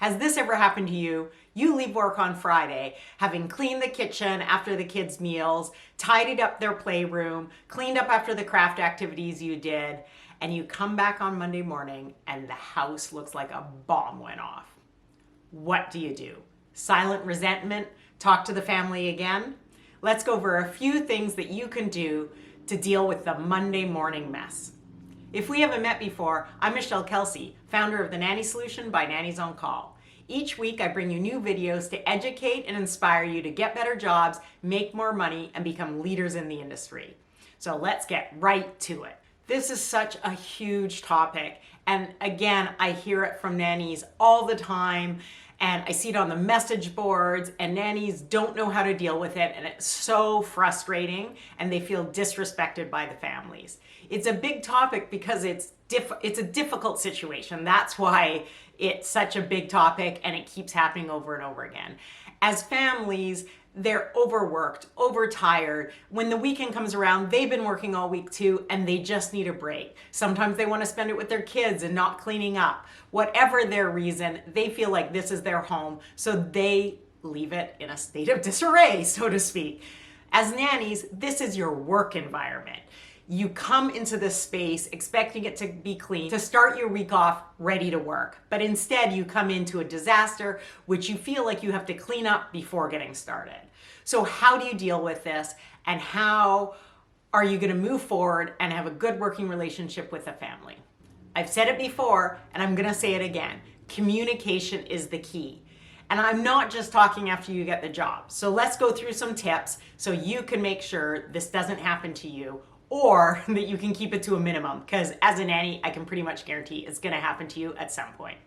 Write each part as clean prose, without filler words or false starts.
Has this ever happened to you? You leave work on Friday, having cleaned the kitchen after the kids' meals, tidied up their playroom, cleaned up after the craft activities you did, and you come back on Monday morning and the house looks like a bomb went off. What do you do? Silent resentment? Talk to the family again? Let's go over a few things that you can do to deal with the Monday morning mess. If we haven't met before, I'm Michelle Kelsey, founder of the Nanny Solution by Nannies on Call. Each week I bring you new videos to educate and inspire you to get better jobs, make more money, and become leaders in the industry. So let's get right to it. This is such a huge topic, and again, I hear it from nannies all the time, and I see it on the message boards, and nannies don't know how to deal with it, and it's so frustrating, and they feel disrespected by the families. It's a big topic because it's a difficult situation. That's why it's such a big topic, and it keeps happening over and over again. As families, they're overworked, overtired. When the weekend comes around, they've been working all week too, and they just need a break. Sometimes they want to spend it with their kids and not cleaning up. Whatever their reason, they feel like this is their home, so they leave it in a state of disarray, so to speak. As nannies, this is your work environment. You come into this space expecting it to be clean, to start your week off ready to work. But instead you come into a disaster, which you feel like you have to clean up before getting started. So how do you deal with this, and how are you gonna move forward and have a good working relationship with the family? I've said it before, and I'm gonna say it again. Communication is the key. And I'm not just talking after you get the job. So let's go through some tips so you can make sure this doesn't happen to you, or that you can keep it to a minimum, because as a nanny, I can pretty much guarantee it's gonna happen to you at some point.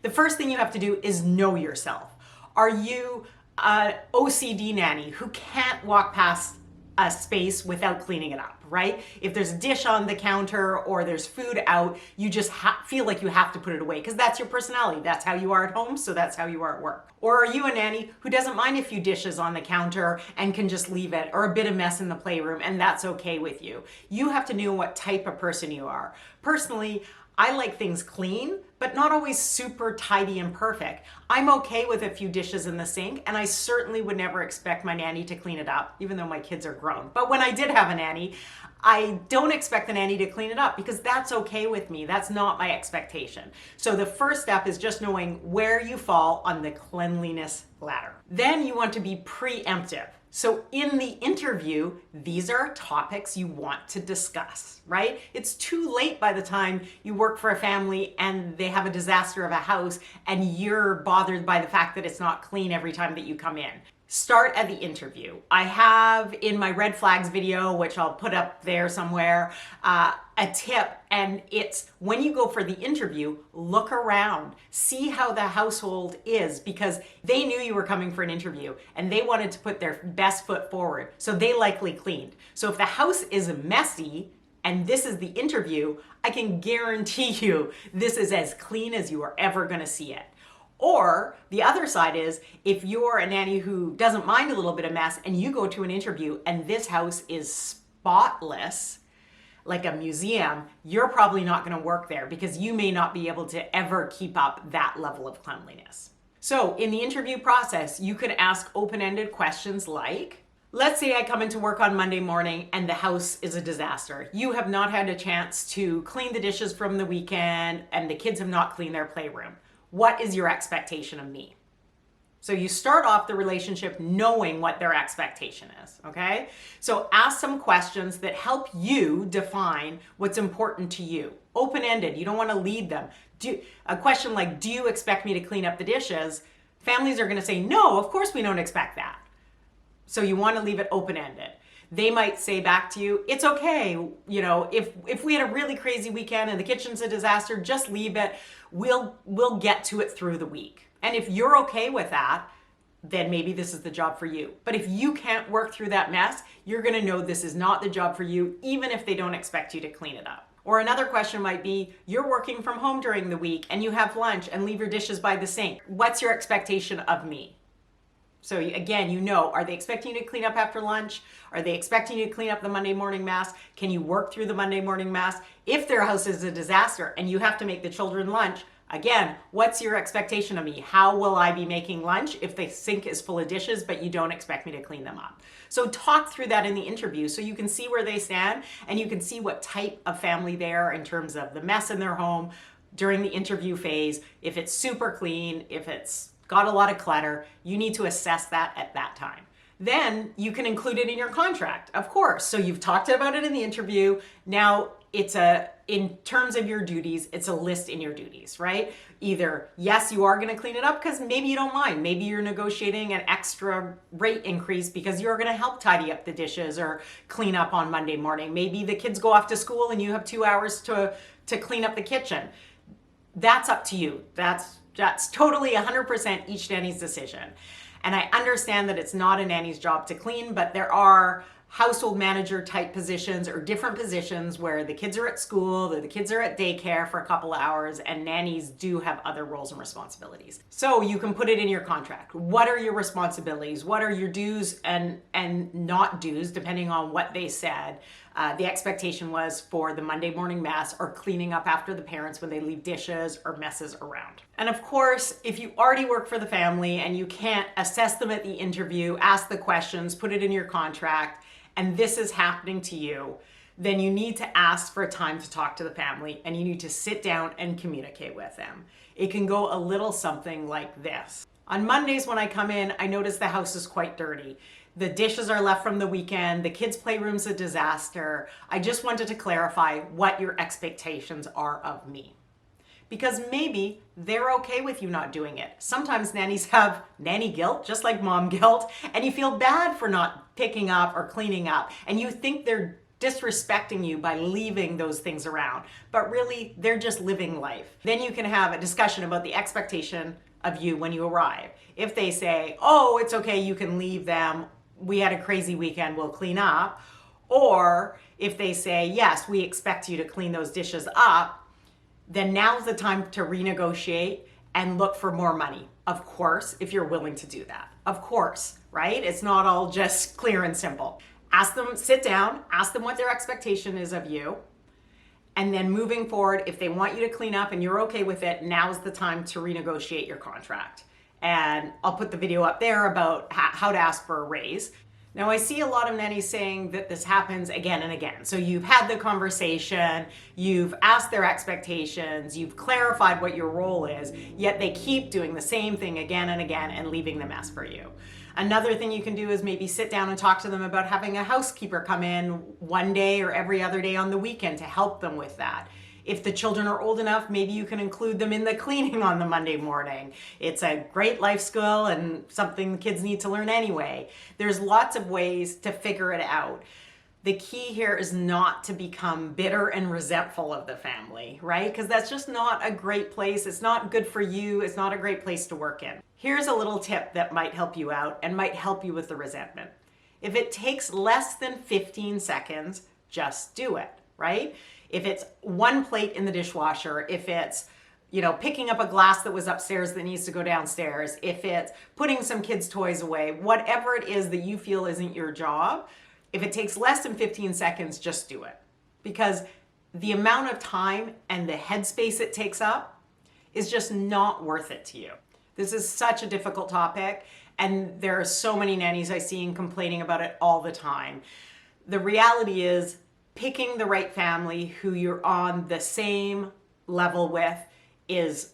The first thing you have to do is know yourself. Are you an OCD nanny who can't walk past a space without cleaning it up, right? If there's a dish on the counter or there's food out, you just feel like you have to put it away because that's your personality. That's how you are at home, so that's how you are at work. Or are you a nanny who doesn't mind a few dishes on the counter and can just leave it, or a bit of mess in the playroom, and that's okay with you? You have to know what type of person you are. Personally, I like things clean, but not always super tidy and perfect. I'm okay with a few dishes in the sink, and I certainly would never expect my nanny to clean it up, even though my kids are grown. But when I did have a nanny, I don't expect the nanny to clean it up because that's okay with me. That's not my expectation. So the first step is just knowing where you fall on the cleanliness ladder. Then you want to be preemptive. So in the interview, these are topics you want to discuss, right? It's too late by the time you work for a family and they have a disaster of a house and you're bothered by the fact that it's not clean every time that you come in. Start at the interview. I have in my red flags video, which I'll put up there somewhere, a tip, and it's when you go for the interview, look around, see how the household is, because they knew you were coming for an interview and they wanted to put their best foot forward, so they likely cleaned. So if the house is messy and this is the interview, I can guarantee you this is as clean as you are ever gonna see it. Or the other side is, if you're a nanny who doesn't mind a little bit of mess and you go to an interview and this house is spotless, like a museum, you're probably not going to work there because you may not be able to ever keep up that level of cleanliness. So in the interview process, you could ask open-ended questions like, let's say I come into work on Monday morning and the house is a disaster. You have not had a chance to clean the dishes from the weekend and the kids have not cleaned their playroom. What is your expectation of me? So you start off the relationship knowing what their expectation is, okay? So ask some questions that help you define what's important to you. Open-ended, you don't want to lead them. A question like, do you expect me to clean up the dishes? Families are going to say, no, of course we don't expect that. So you want to leave it open-ended. They might say back to you, it's okay, you know, if we had a really crazy weekend and the kitchen's a disaster, just leave it. We'll get to it through the week. And if you're okay with that, then maybe this is the job for you. But if you can't work through that mess, you're gonna know this is not the job for you, even if they don't expect you to clean it up. Or another question might be, you're working from home during the week and you have lunch and leave your dishes by the sink. What's your expectation of me? So again, you know, are they expecting you to clean up after lunch? Are they expecting you to clean up the Monday morning mess? Can you work through the Monday morning mess? If their house is a disaster and you have to make the children lunch, Again, what's your expectation of me? How will I be making lunch if the sink is full of dishes, but you don't expect me to clean them up? So talk through that in the interview so you can see where they stand and you can see what type of family they are in terms of the mess in their home during the interview phase. If it's super clean, if it's got a lot of clutter, you need to assess that at that time. Then you can include it in your contract, of course. So you've talked about it in the interview. Now in terms of your duties, it's a list in your duties, right? Either, yes, you are gonna clean it up because maybe you don't mind. Maybe you're negotiating an extra rate increase because you're gonna help tidy up the dishes or clean up on Monday morning. Maybe the kids go off to school and you have 2 hours to clean up the kitchen. That's up to you. That's totally 100% each nanny's decision. And I understand that it's not a nanny's job to clean, but there are household manager type positions or different positions where the kids are at school, the kids are at daycare for a couple of hours, and nannies do have other roles and responsibilities. So you can put it in your contract. What are your responsibilities? What are your dues and not dues, depending on what they said? The expectation was for the Monday morning mess or cleaning up after the parents when they leave dishes or messes around. And of course, if you already work for the family and you can't assess them at the interview, ask the questions, put it in your contract, and this is happening to you, then you need to ask for a time to talk to the family and you need to sit down and communicate with them. It can go a little something like this. On Mondays when I come in, I notice the house is quite dirty. The dishes are left from the weekend. The kids' playroom's a disaster. I just wanted to clarify what your expectations are of me. Because maybe they're okay with you not doing it. Sometimes nannies have nanny guilt, just like mom guilt, and you feel bad for not picking up or cleaning up, and you think they're disrespecting you by leaving those things around, but really they're just living life. Then you can have a discussion about the expectation of you when you arrive. If they say, oh, it's okay, you can leave them, we had a crazy weekend, we'll clean up. Or if they say, yes, we expect you to clean those dishes up, then now's the time to renegotiate and look for more money. Of course, if you're willing to do that. Of course, right? It's not all just clear and simple. Ask them, sit down, ask them what their expectation is of you. And then moving forward, if they want you to clean up and you're okay with it, now's the time to renegotiate your contract. And I'll put the video up there about how to ask for a raise. Now, I see a lot of nannies saying that this happens again and again. So you've had the conversation, you've asked their expectations, you've clarified what your role is, yet they keep doing the same thing again and again and leaving the mess for you. Another thing you can do is maybe sit down and talk to them about having a housekeeper come in one day or every other day on the weekend to help them with that. If the children are old enough, maybe you can include them in the cleaning on the Monday morning. It's a great life skill and something the kids need to learn anyway. There's lots of ways to figure it out. The key here is not to become bitter and resentful of the family, right? Because that's just not a great place. It's not good for you. It's not a great place to work in. Here's a little tip that might help you out and might help you with the resentment. If it takes less than 15 seconds, just do it, right? If it's one plate in the dishwasher, if it's, picking up a glass that was upstairs that needs to go downstairs, if it's putting some kids' toys away, whatever it is that you feel isn't your job, if it takes less than 15 seconds, just do it. Because the amount of time and the headspace it takes up is just not worth it to you. This is such a difficult topic, and there are so many nannies I see complaining about it all the time. The reality is, picking the right family who you're on the same level with is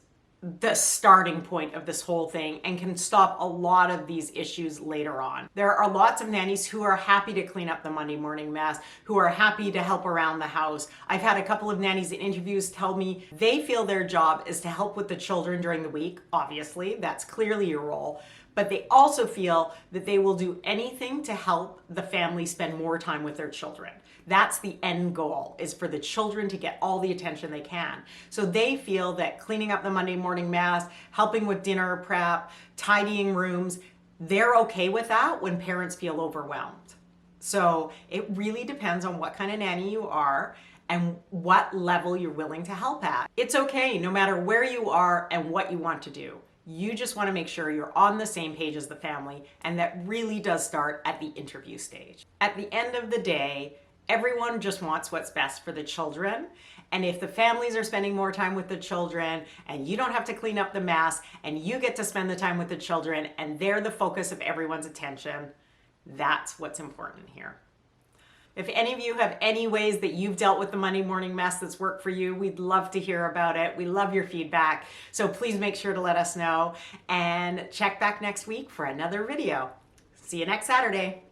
the starting point of this whole thing and can stop a lot of these issues later on. There are lots of nannies who are happy to clean up the Monday morning mess, who are happy to help around the house. I've had a couple of nannies in interviews tell me they feel their job is to help with the children during the week. Obviously, that's clearly your role. But they also feel that they will do anything to help the family spend more time with their children. That's the end goal, is for the children to get all the attention they can. So they feel that cleaning up the Monday morning mess, helping with dinner prep, tidying rooms, they're okay with that when parents feel overwhelmed. So it really depends on what kind of nanny you are and what level you're willing to help at. It's okay no matter where you are and what you want to do. You just want to make sure you're on the same page as the family, and that really does start at the interview stage. At the end of the day, Everyone just wants what's best for the children. And if the families are spending more time with the children and you don't have to clean up the mess and you get to spend the time with the children and they're the focus of everyone's attention, that's what's important here. If any of you have any ways that you've dealt with the Monday morning mess that's worked for you, we'd love to hear about it. We love your feedback. So please make sure to let us know and check back next week for another video. See you next Saturday.